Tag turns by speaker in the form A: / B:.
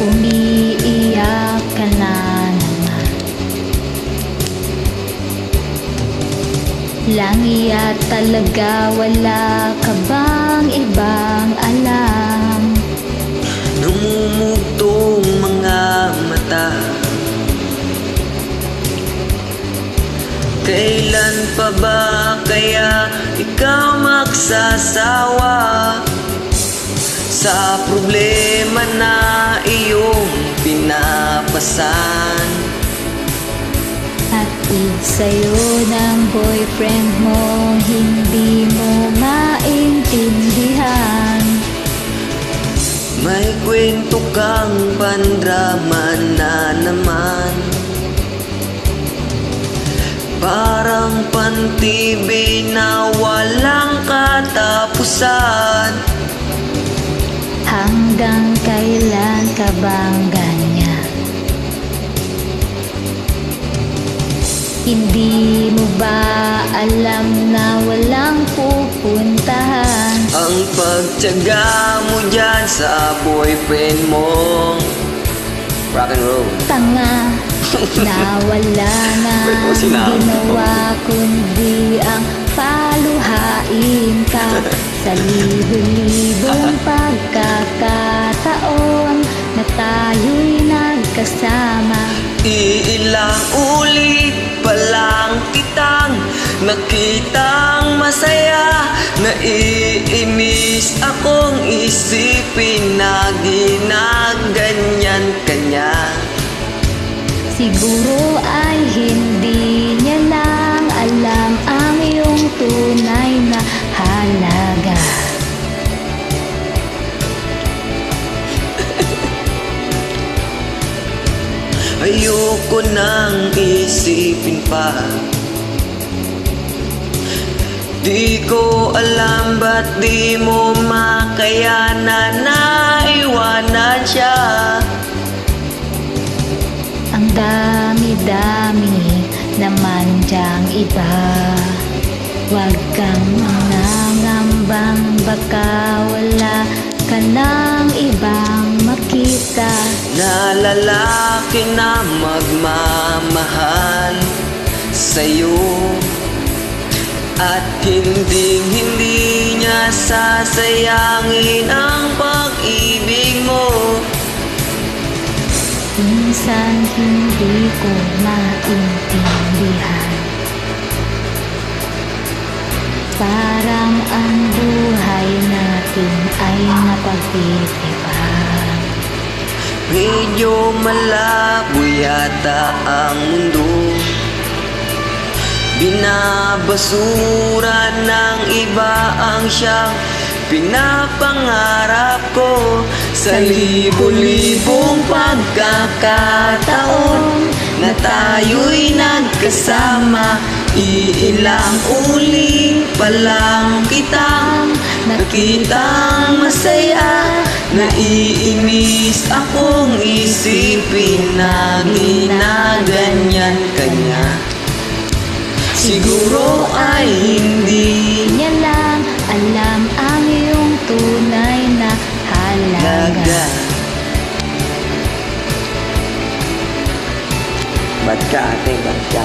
A: umiiyak ka na naman. Langya talaga, wala ka bang ibang alam?
B: Namumugtong mga mata, kailan pa ba kaya ikaw magsasawa sa problema na iyong pinapasan?
A: Hatid sa'yo ng boyfriend mo, hindi mo maintindihan.
B: May kwento kang pandrama na naman, parang pantibay na walang katapusan.
A: Hanggang kailan ka bang ganyan? Hindi mo ba alam na walang pupuntahan?
B: Ang pagtiyaga mo dyan sa boyfriend mo, rock and roll.
A: Tanga na wala na ginawa kundi ang paluhain ka. Sa libo-libong pagkakataon na tayo'y nagkasama,
B: iilang ulit pa lang kitang nakitang masaya. Naiinis akong isipin na ginaganyan kanya.
A: siguro ay hindi niya lang alam ang iyong tunay na halaga.
B: Ayoko nang isipin pa, di ko alam ba't di mo makayanan na iwanan siya.
A: Ang dami-dami naman diyang iba, huwag kang nangangambang baka wala ka ng ibang makita.
B: Na lalaki na magmamahal sa'yo at hindi niya sasayangin ang pag-ibig mo.
A: Minsan hindi ko maintindihan, parang ang buhay natin ay napagtitipan.
B: Medyo malabo yata ang mundo, binabasura ng iba ang siyang pinapangarap ko. Sa libo-libong pagkakataon na tayo'y nagkasama, iilang ulit pa lang kitang nakitang masaya. Naiinis akong isipin na ginaganyan kanya. Siguro ay hindi
A: Niya lang alam ang iyong tunay na halaga.
B: Ba't ka ate, ba't ka?